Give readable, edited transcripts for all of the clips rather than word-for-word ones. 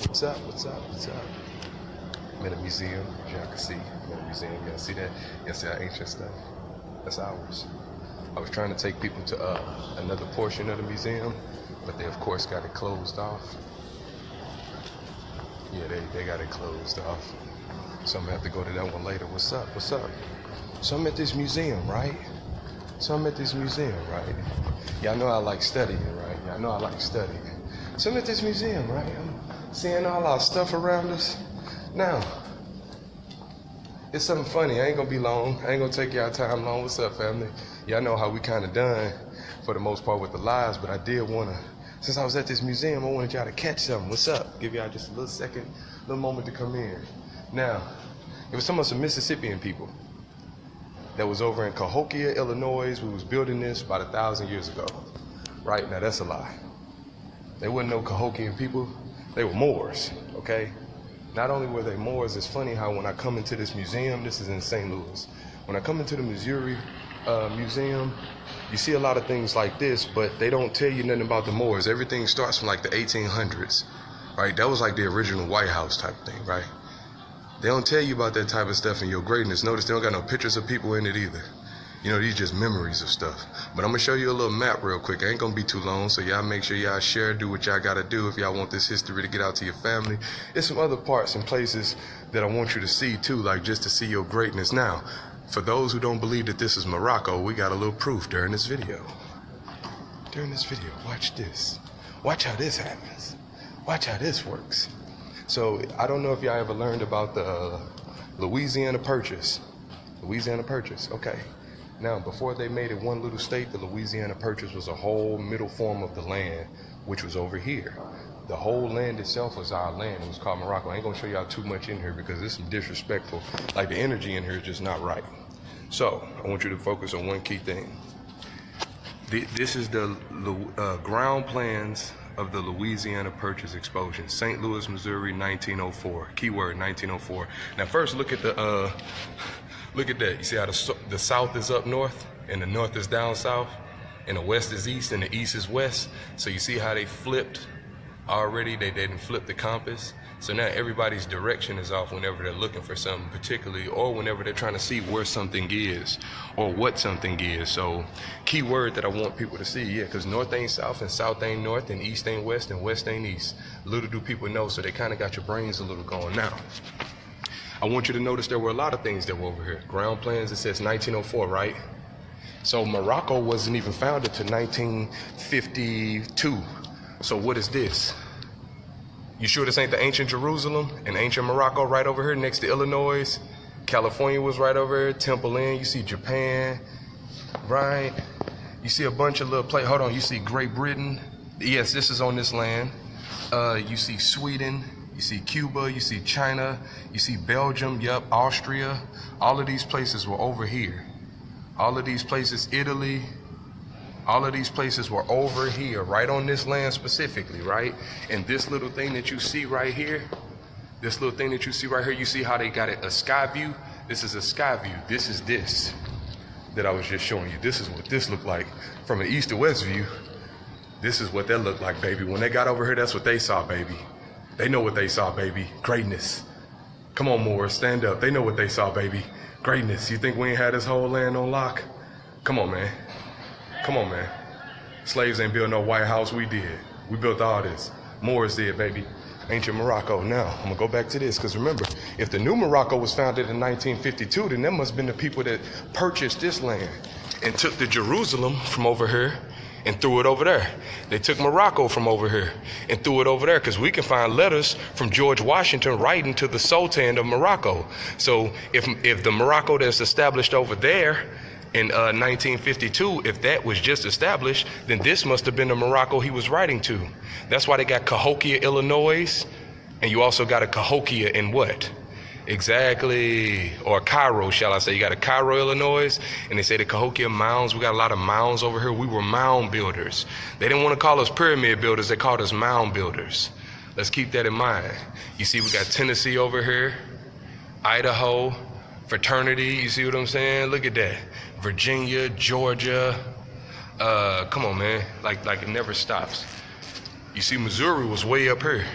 What's up? What's up? What's up? I'm in a museum, as y'all can see. I'm in a museum. Y'all see that? Y'all see that ancient stuff? That's ours. I was trying to take people to another portion of the museum, but they of course got it closed off. Yeah, they got it closed off. So I'm gonna have to go to that one later. What's up? What's up? So I'm at this museum, right? Y'all know I like studying, right? Y'all know I like studying. So I'm at this museum, right? I'm seeing all our stuff around us. Now, it's something funny. I ain't gonna be long. I ain't gonna take y'all time long. What's up, family? Y'all know how we kind of done for the most part with the lives, but I did wanna, since I was at this museum, I wanted y'all to catch something. What's up? Give y'all just a little second, little moment to come in. Now, it was some Mississippian people that was over in Cahokia, Illinois. We was building this about 1,000 years ago. Right? Now that's a lie. They wasn't no Cahokian people. They were Moors, okay? Not only were they Moors, it's funny how when I come into this museum, this is in St. Louis. When I come into the Missouri Museum, you see a lot of things like this, but they don't tell you nothing about the Moors. Everything starts from like the 1800s, right? That was like the original White House type thing, right? They don't tell you about that type of stuff in your greatness. Notice they don't got no pictures of people in it either. You know, these just memories of stuff. But I'm gonna show you a little map real quick. It ain't gonna be too long, so y'all make sure y'all share, do what y'all gotta do if y'all want this history to get out to your family. There's some other parts and places that I want you to see too, like just to see your greatness. Now, for those who don't believe that this is Morocco, we got a little proof during this video. Watch this. Watch how this happens. Watch how this works. So, I don't know if y'all ever learned about the Louisiana Purchase. Okay. Now, before they made it one little state, the Louisiana Purchase was a whole middle form of the land, which was over here. The whole land itself was our land. It was called Morocco. I ain't gonna show y'all too much in here because it's some disrespectful. Like the energy in here is just not right. So, I want you to focus on one key thing. This is the ground plans of the Louisiana Purchase explosion. St. Louis, Missouri, 1904. Keyword 1904. Now, first look at the look at that. You see how the south is up north and the north is down south and the west is east and the east is west. So you see how they flipped already? They didn't flip the compass. So now everybody's direction is off whenever they're looking for something particularly, or whenever they're trying to see where something is or what something is. So key word that I want people to see, yeah, because north ain't south and south ain't north and east ain't west and west ain't east. Little do people know, so they kind of got your brains a little going. Now, I want you to notice there were a lot of things that were over here. Ground plans, it says 1904, right? So Morocco wasn't even founded till 1952. So what is this? You sure this ain't the ancient Jerusalem and ancient Morocco right over here next to Illinois? California was right over here, Temple Inn. You see Japan, right? You see a bunch of little places. Hold on, you see Great Britain. Yes, this is on this land. You see Sweden. You see Cuba, you see China, you see Belgium, yup, Austria. All of these places were over here. All of these places, Italy, all of these places were over here, right on this land specifically, right? And this little thing that you see right here, you see how they got it a sky view? This is a sky view. This is this that I was just showing you. This is what this looked like from an east to west view. This is what that looked like, baby. When they got over here, that's what they saw, baby. They know what they saw, baby. Greatness. Come on, Moors, stand up. They know what they saw, baby. Greatness. You think we ain't had this whole land on lock? Come on, man. Slaves ain't built no White House. We did. We built all this. Moors did, baby. Ancient Morocco. Now, I'm going to go back to this, because remember, if the new Morocco was founded in 1952, then that must have been the people that purchased this land and took the Jerusalem from over here and threw it over there. They took Morocco from over here and threw it over there, because we can find letters from George Washington writing to the Sultan of Morocco. So if the Morocco that's established over there in 1952, if that was just established, then this must have been the Morocco he was writing to. That's why they got Cahokia, Illinois, and you also got a Cahokia in what? Exactly. Or Cairo, shall I say. You got a Cairo, Illinois, and they say the Cahokia mounds. We got a lot of mounds over here. We were mound builders. They didn't want to call us pyramid builders. They called us mound builders. Let's keep that in mind. You see, we got Tennessee over here, Idaho, fraternity. You see what I'm saying? Look at that. Virginia, Georgia. Come on, man. Like it never stops. You see, Missouri was way up here.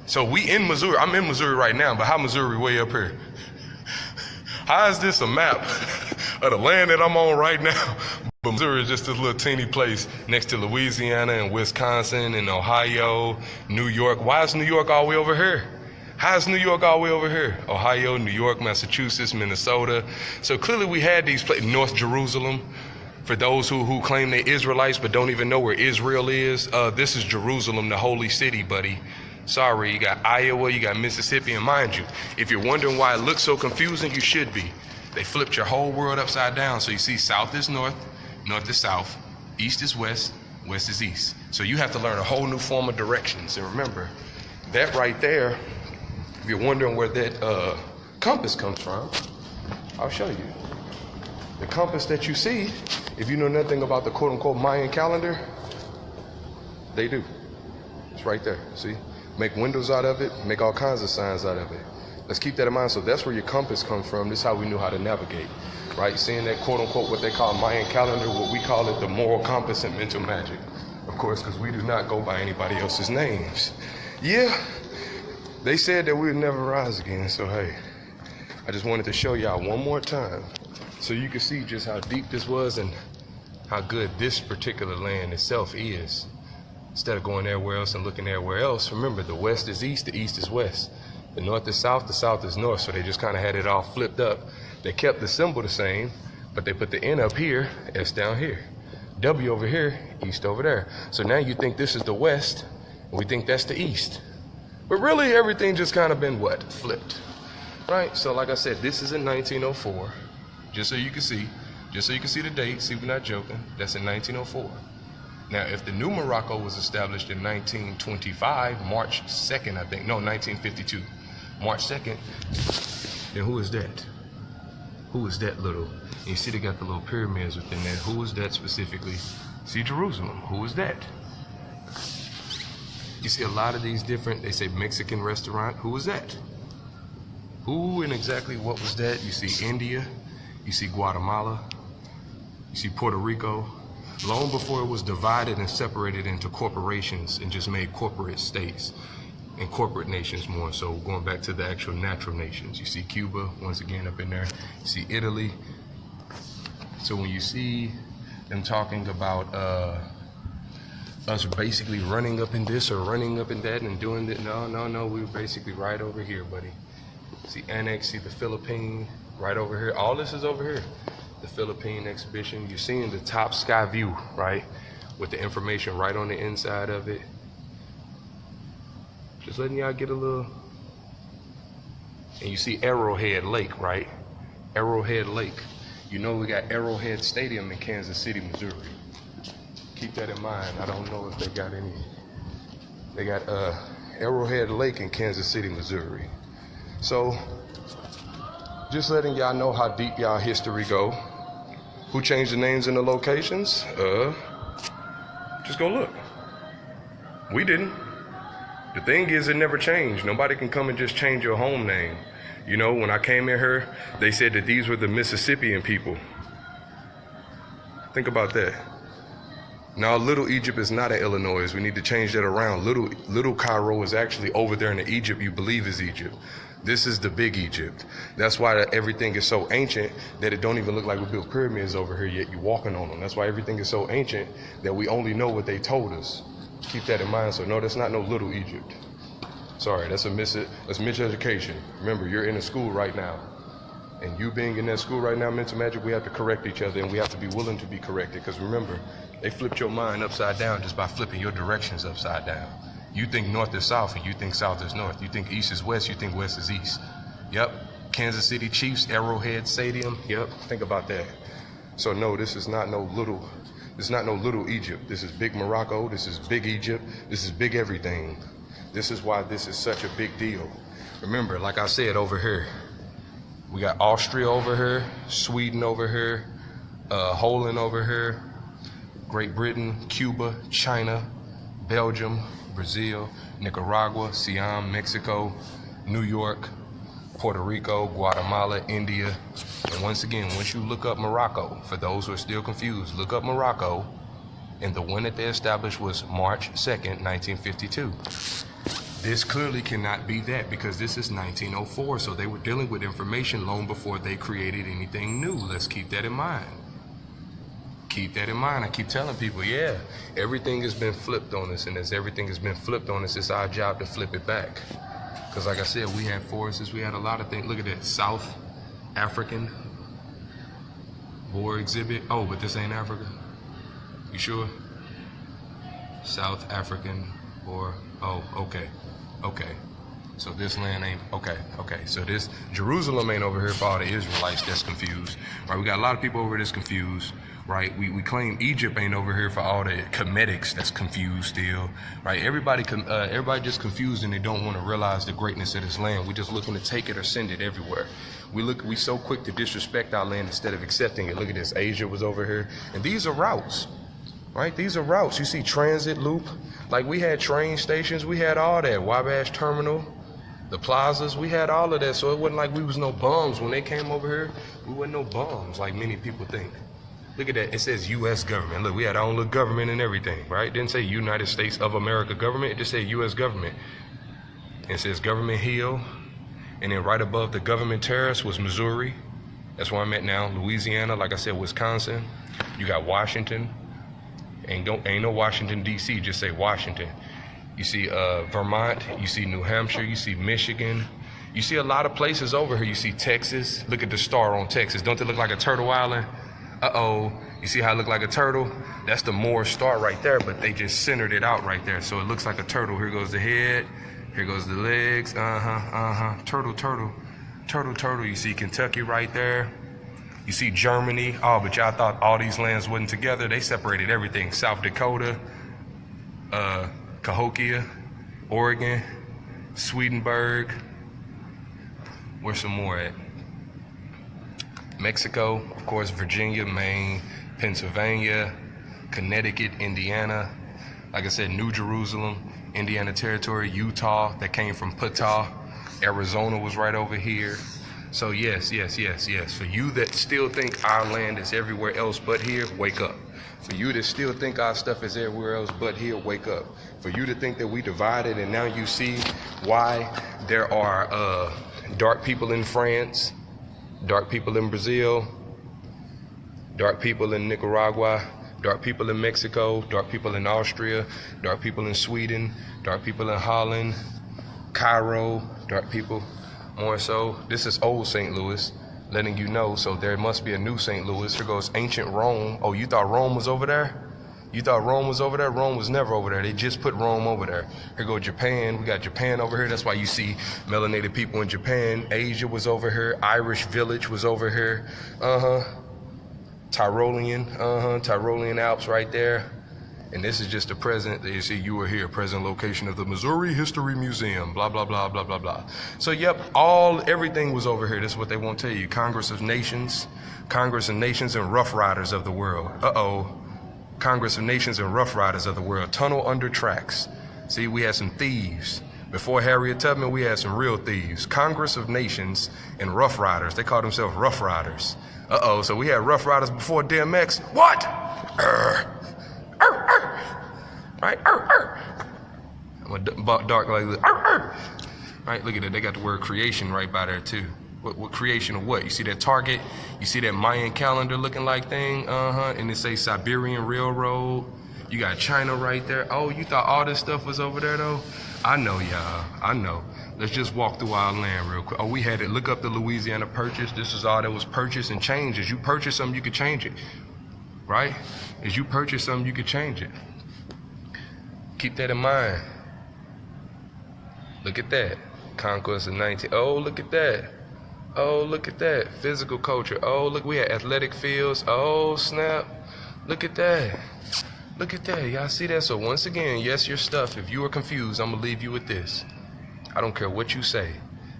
So we in Missouri. I'm in Missouri right now, but how Missouri way up here? How is this a map of the land that I'm on right now? But Missouri is just this little teeny place next to Louisiana and Wisconsin and Ohio, New York. Why is New York all the way over here? How is New York all the way over here? Ohio, New York, Massachusetts, Minnesota. So clearly we had these places. North Jerusalem. For those who claim they're Israelites but don't even know where Israel is, this is Jerusalem, the holy city, buddy. Sorry, you got Iowa, you got Mississippi, and mind you, if you're wondering why it looks so confusing, you should be. They flipped your whole world upside down. So you see south is north, north is south, east is west, west is east. So you have to learn a whole new form of directions. And remember, that right there, if you're wondering where that compass comes from, I'll show you. The compass that you see, if you know nothing about the quote-unquote Mayan calendar, they do. It's right there, see? Make windows out of it, make all kinds of signs out of it. Let's keep that in mind. So that's where your compass comes from. This is how we knew how to navigate, right? Seeing that quote-unquote what they call Mayan calendar, what we call it the moral compass and mental magic. Of course, because we do not go by anybody else's names. Yeah, they said that we would never rise again, so hey, I just wanted to show y'all one more time so you can see just how deep this was and how good this particular land itself is. Instead of going everywhere else and looking everywhere else, remember the west is east, the east is west. The north is south, the south is north. So they just kind of had it all flipped up. They kept the symbol the same, but they put the N up here, S down here. W over here, east over there. So now you think this is the west, and we think that's the east. But really everything just kind of been what? Flipped, right? So like I said, this is in 1904, just so you can see the date, see we're not joking, that's in 1904. Now, if the new Morocco was established in 1925, March 2nd, I think, no, 1952, March 2nd, then who is that? Who is that little? And you see they got the little pyramids within there. Who is that specifically? See Jerusalem, who is that? You see a lot of these different, they say Mexican restaurant, who is that? Who and exactly what was that? You see India, you see Guatemala, you see Puerto Rico. Long before it was divided and separated into corporations and just made corporate states and corporate nations more. So going back to the actual natural nations, you see Cuba once again up in there. You see Italy. So when you see them talking about us basically running up in this or running up in that and doing that, no, we were basically right over here, buddy. See Annex, see the Philippines, right over here. All this is over here. The Philippine exhibition, you're seeing the top sky view, right? With the information right on the inside of it. Just letting y'all get a little. And you see Arrowhead Lake, right? Arrowhead Lake. You know we got Arrowhead Stadium in Kansas City, Missouri. Keep that in mind. I don't know if they got any. They got Arrowhead Lake in Kansas City, Missouri. So just letting y'all know how deep y'all history go. Who changed the names and the locations? Just go look. We didn't. The thing is, it never changed. Nobody can come and just change your home name. You know, when I came in here, they said that these were the Mississippian people. Think about that. Now, Little Egypt is not in Illinois. We need to change that around. Little Cairo is actually over there in the Egypt you believe is Egypt. This is the big Egypt. That's why everything is so ancient that it don't even look like we built pyramids over here yet you're walking on them. That's why everything is so ancient that we only know what they told us. Keep that in mind. So no, that's not no Little Egypt. Sorry, that's miseducation. Remember, you're in a school right now. And you being in that school right now, mental magic, we have to correct each other and we have to be willing to be corrected. Because remember, they flipped your mind upside down just by flipping your directions upside down. You think north is south and you think south is north. You think east is west, you think west is east. Yep. Kansas City Chiefs, Arrowhead Stadium. Yep. Think about that. So no, this is not no little Egypt. This is big Morocco. This is big Egypt. This is big everything. This is why this is such a big deal. Remember, like I said over here, we got Austria over here, Sweden over here, Holland over here, Great Britain, Cuba, China, Belgium, Brazil, Nicaragua, Siam, Mexico, New York, Puerto Rico, Guatemala, India. And once again, once you look up Morocco, for those who are still confused, look up Morocco, and the one that they established was March 2nd, 1952. This clearly cannot be that because this is 1904, so they were dealing with information long before they created anything new. Let's keep that in mind. Keep that in mind. I keep telling people, yeah, everything has been flipped on us, and as everything has been flipped on us, it's our job to flip it back. Because like I said, we had forests, we had a lot of things. Look at that, South African Boer exhibit. Oh, but this ain't Africa? You sure? South African Boer. Oh, okay. Okay. So this land ain't, okay. So this, Jerusalem ain't over here for all the Israelites that's confused, right? We got a lot of people over here that's confused, right? We claim Egypt ain't over here for all the Kemetics that's confused still, right? Everybody just confused and they don't want to realize the greatness of this land. We just looking to take it or send it everywhere. We so quick to disrespect our land instead of accepting it. Look at this, Asia was over here. And these are routes. Right, these are routes. You see transit loop, like we had train stations, we had all that. Wabash Terminal, the plazas, we had all of that. So it wasn't like we was no bums when they came over here. We wasn't no bums like many people think. Look at that, it says U.S. government. Look, we had our own little government and everything, right? It didn't say United States of America government, it just said U.S. government. And it says Government Hill, and then right above the government terrace was Missouri. That's where I'm at now. Louisiana, like I said, Wisconsin. You got Washington. Ain't no Washington, D.C., just say Washington. You see Vermont, you see New Hampshire, you see Michigan. You see a lot of places over here. You see Texas. Look at the star on Texas. Don't it look like a turtle island? Uh-oh. You see how it look like a turtle? That's the Moore star right there, but they just centered it out right there. So it looks like a turtle. Here goes the head. Here goes the legs. Turtle. You see Kentucky right there. You see Germany. Oh, but y'all thought all these lands wasn't together. They separated everything. South Dakota, Cahokia, Oregon, Swedenborg. Where's some more at? Mexico, of course, Virginia, Maine, Pennsylvania, Connecticut, Indiana. Like I said, New Jerusalem, Indiana Territory, Utah, that came from Putah. Arizona was right over here. So yes. For you that still think our land is everywhere else but here, wake up. For you that still think our stuff is everywhere else but here, wake up. For you to think that we divided and now you see why there are dark people in France, dark people in Brazil, dark people in Nicaragua, dark people in Mexico, dark people in Austria, dark people in Sweden, dark people in Holland, Cairo, dark people. More so, this is old St. Louis, letting you know, so there must be a new St. Louis. Here goes ancient Rome. Oh, you thought Rome was over there? You thought Rome was over there? Rome was never over there. They just put Rome over there. Here goes Japan. We got Japan over here. That's why you see melanated people in Japan. Asia was over here. Irish village was over here. Tyrolean Alps right there. And this is just the present, you see, you were here, present location of the Missouri History Museum, blah, blah, blah, blah, blah, blah. So, yep, everything was over here. This is what they won't tell you. Congress of Nations and Rough Riders of the world. Congress of Nations and Rough Riders of the world. Tunnel under tracks. See, we had some thieves. Before Harriet Tubman, we had some real thieves. Congress of Nations and Rough Riders. They called themselves Rough Riders. So we had Rough Riders before DMX. What? Right? I'm a dark like this. Right? Look at that. They got the word creation right by there too. What creation of what? You see that target? You see that Mayan calendar looking like thing? And it say Siberian Railroad. You got China right there. Oh, you thought all this stuff was over there though? I know, y'all. I know. Let's just walk through our land real quick. Oh, we had it. Look up the Louisiana Purchase. This is all that was purchased and changed. As you purchase something, you could change it. Right? As you purchase something, you could change it. Keep that in mind. Look at that. Conquest of 19. Oh, look at that. Oh, look at that. Physical culture. Oh, look, we had athletic fields. Oh, snap. Look at that. Look at that. Y'all see that? So once again, yes, your stuff. If you are confused, I'm going to leave you with this. I don't care what you say.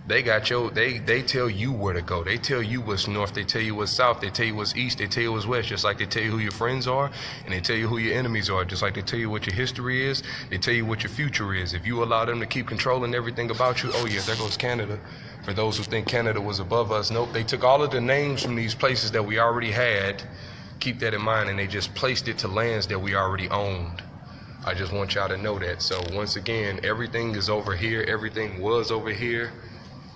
They got they tell you where to go. They tell you what's north. They tell you what's south. They tell you what's east. They tell you what's west. Just like they tell you who your friends are, and they tell you who your enemies are. Just like they tell you what your history is. They tell you what your future is. If you allow them to keep controlling everything about you, oh yeah, there goes Canada. For those who think Canada was above us, nope. They took all of the names from these places that we already had. Keep that in mind, and they just placed it to lands that we already owned. I just want y'all to know that. So once again, everything is over here. Everything was over here,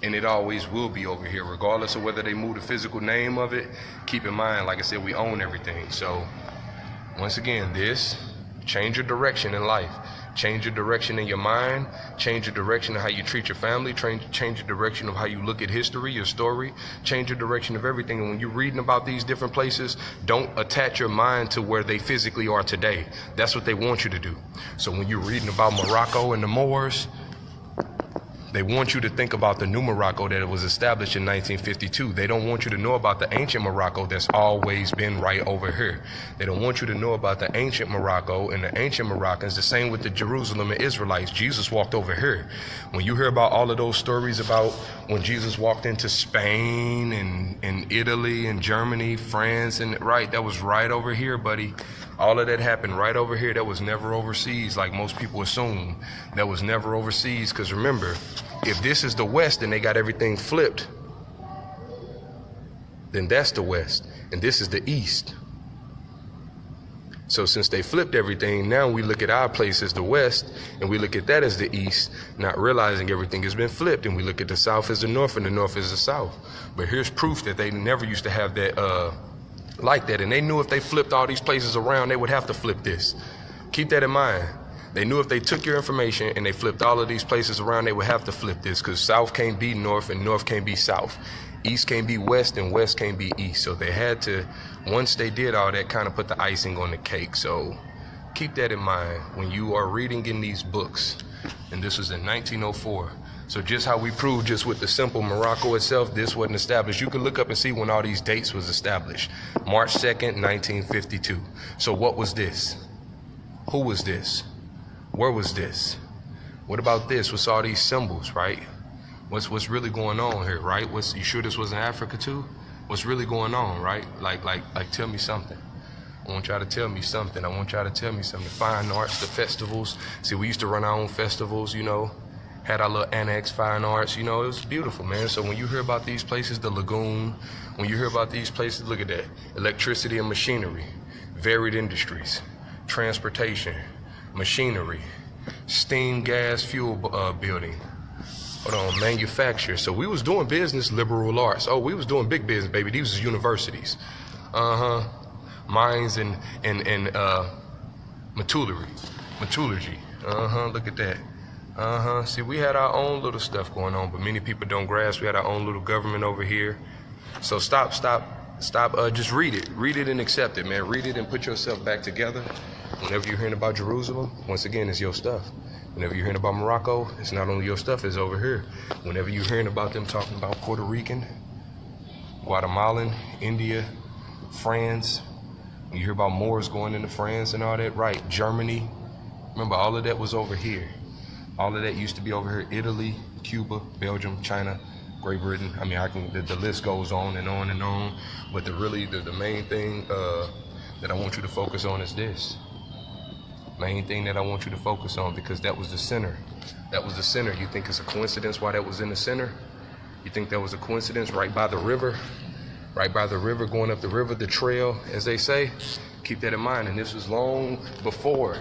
and it always will be over here, regardless of whether they move the physical name of it. Keep in mind, like I said, we own everything. So once again, change your direction in life. Change your direction in your mind. Change your direction of how you treat your family. Change your direction of how you look at history, your story. Change your direction of everything. And when you're reading about these different places, don't attach your mind to where they physically are today. That's what they want you to do. So when you're reading about Morocco and the Moors, they want you to think about the new Morocco that was established in 1952. They don't want you to know about the ancient Morocco that's always been right over here. They don't want you to know about the ancient Morocco and the ancient Moroccans. The same with the Jerusalem and Israelites. Jesus walked over here. When you hear about all of those stories about when Jesus walked into Spain and Italy and Germany, France, and right, that was right over here, buddy. All of that happened right over here. That was never overseas like most people assume. That was never overseas, because remember, if this is the West and they got everything flipped, then that's the West, and this is the East. So since they flipped everything, now we look at our place as the West, and we look at that as the East, not realizing everything has been flipped, and we look at the South as the North, and the North as the South. But here's proof that they never used to have that like that, and they knew if they flipped all these places around, they would have to flip this. Keep that in mind. They knew if they took your information and they flipped all of these places around, they would have to flip this, because South can't be North and North can't be South. East can't be West and West can't be East. So they had to, once they did all that, kind of put the icing on the cake. So keep that in mind when you are reading in these books. And this was in 1904. So just how we proved just with the simple Morocco itself, this wasn't established. You can look up and see when all these dates was established. March 2nd, 1952. So what was this? Who was this? Where was this? What about this? What's all these symbols, right? What's really going on here, right? You sure this was in Africa too? What's really going on, right? Like, tell me something. I want y'all to tell me something. I want y'all to tell me something. The fine arts, the festivals. See, we used to run our own festivals, you know. Had our little annex, fine arts, you know, it was beautiful, man. So when you hear about these places, the lagoon, when you hear about these places, look at that. Electricity and machinery, varied industries, transportation, machinery, steam, gas, fuel building, manufacture. So we was doing business, liberal arts. Oh, we was doing big business, baby. These was universities. Mines and metallurgy. Look at that. See, we had our own little stuff going on, but many people don't grasp. We had our own little government over here. So stop. Just read it and accept it, man. Read it and put yourself back together. Whenever you're hearing about Jerusalem, once again, it's your stuff. Whenever you're hearing about Morocco, it's not only your stuff, it's over here. Whenever you're hearing about them talking about Puerto Rican, Guatemalan, India, France, when you hear about Moors going into France and all that, right, Germany, remember all of that was over here. All of that used to be over here. Italy, Cuba, Belgium, China, Great Britain. I mean, the list goes on and on and on. But the main thing that I want you to focus on is this. Main thing that I want you to focus on, because that was the center. That was the center. You think it's a coincidence why that was in the center? You think that was a coincidence? Right by the river, going up the river, the trail, as they say. Keep that in mind. And this was long before.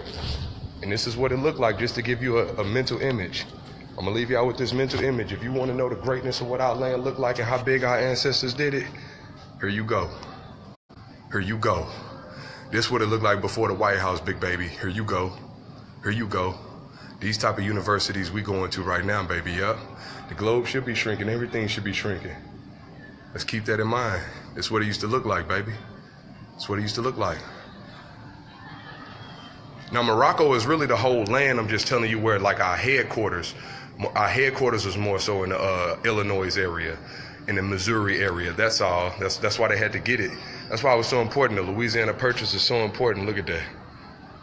And this is what it looked like, just to give you a mental image. I'm gonna leave y'all with this mental image. If you want to know the greatness of what our land looked like and how big our ancestors did it, here you go. Here you go. This is what it looked like before the White House, big baby. Here you go. Here you go. These type of universities we going to right now, baby, yup. The globe should be shrinking. Everything should be shrinking. Let's keep that in mind. This is what it used to look like, baby. It's what it used to look like. Now, Morocco is really the whole land. I'm just telling you where, like, our headquarters was more so in the Illinois area, in the Missouri area. That's all. That's why they had to get it. That's why it was so important. The Louisiana Purchase is so important. Look at that.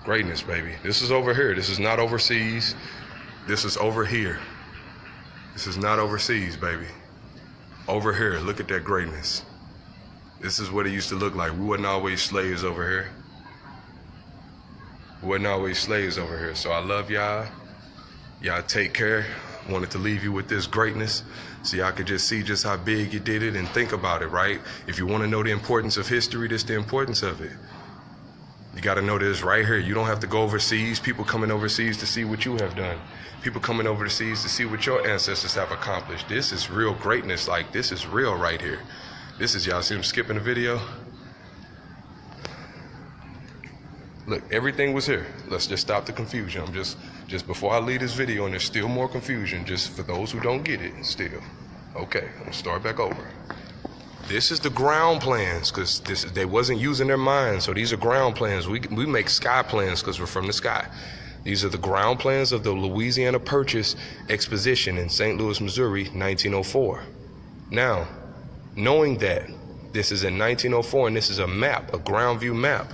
Greatness, baby. This is over here. This is not overseas. This is over here. This is not overseas, baby. Over here. Look at that greatness. This is what it used to look like. We wasn't always slaves over here. We wasn't always slaves over here. So I love y'all. Y'all take care. Wanted to leave you with this greatness so y'all could just see just how big you did it and think about it, right? If you want to know the importance of history, this is the importance of it. You got to know this right here. You don't have to go overseas. People coming overseas to see what you have done. People coming overseas to see what your ancestors have accomplished. This is real greatness. Like, this is real right here. This is, y'all see him skipping the video? Look, everything was here. Let's just stop the confusion. I'm just before I leave this video, and there's still more confusion, just for those who don't get it still. Okay, I'm gonna start back over. This is the ground plans, because they wasn't using their minds, so these are ground plans. We make sky plans because we're from the sky. These are the ground plans of the Louisiana Purchase Exposition in St. Louis, Missouri, 1904. Now, knowing that this is in 1904 and this is a map, a ground view map,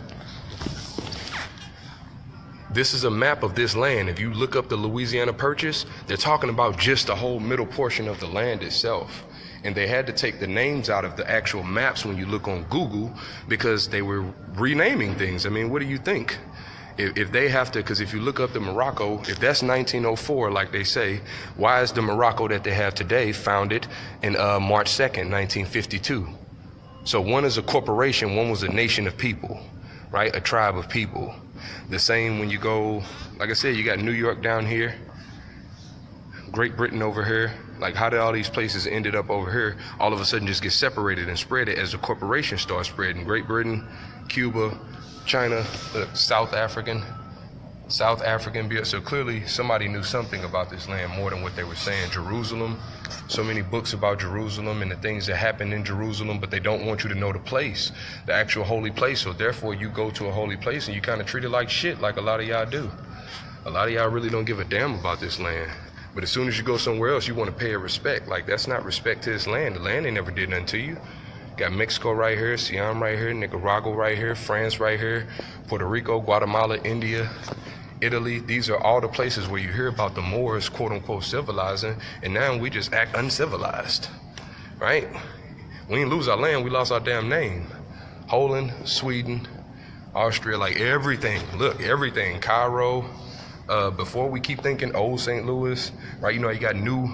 this is a map of this land. If you look up the Louisiana Purchase, they're talking about just the whole middle portion of the land itself. And they had to take the names out of the actual maps when you look on Google because they were renaming things. I mean, what do you think? If they have to, because if you look up the Morocco, if that's 1904, like they say, why is the Morocco that they have today founded in March 2nd, 1952? So one is a corporation, one was a nation of people, right? A tribe of people. The same when you go, like I said, you got New York down here, Great Britain over here. Like, how did all these places ended up over here all of a sudden just get separated and spread it as the corporation starts spreading? Great Britain, Cuba, China, South African. So clearly somebody knew something about this land more than what they were saying. Jerusalem, so many books about Jerusalem and the things that happened in Jerusalem, but they don't want you to know the place, the actual holy place. So therefore you go to a holy place and you kind of treat it like shit, like a lot of y'all do. A lot of y'all really don't give a damn about this land. But as soon as you go somewhere else, you want to pay it respect. Like, that's not respect to this land. The land ain't never did nothing to you. Got Mexico right here, Siam right here, Nicaragua right here, France right here, Puerto Rico, Guatemala, India, Italy. These are all the places where you hear about the Moors, quote unquote, civilizing, and now we just act uncivilized, right? We didn't lose our land, we lost our damn name. Holland, Sweden, Austria, like everything. Look, everything. Cairo. Before we keep thinking old St. Louis, right? You know, you got New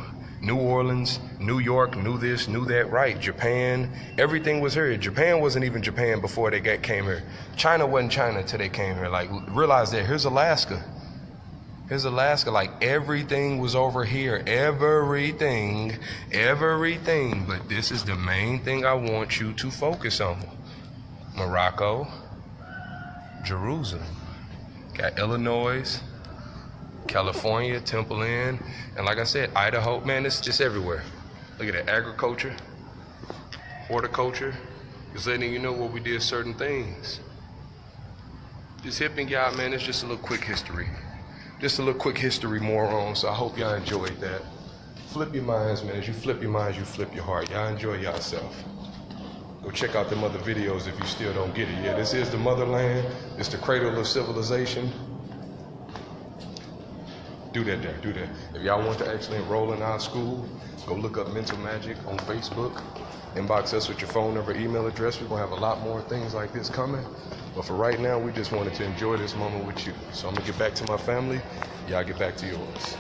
Orleans, New York, knew this, knew that, right? Japan, everything was here. Japan wasn't even Japan before they came here. China wasn't China till they came here. Like, realize that here's Alaska. Here's Alaska, like everything was over here. Everything. But this is the main thing I want you to focus on. Morocco, Jerusalem, got Illinois, California, Temple Inn, and like I said, Idaho. Man, it's just everywhere. Look at that, agriculture, horticulture. Just letting you know where we did certain things. Just hipping y'all, man, it's just a little quick history. Just a little quick history more on, so I hope y'all enjoyed that. Flip your minds, man. As you flip your minds, you flip your heart. Y'all enjoy yourself. Go check out them other videos if you still don't get it. Yeah, this is the motherland. It's the cradle of civilization. Do that there, do that. If y'all want to actually enroll in our school, go look up Mental Magic on Facebook. Inbox us with your phone number, email address. We're going to have a lot more things like this coming. But for right now, we just wanted to enjoy this moment with you. So I'm going to get back to my family. Y'all get back to yours.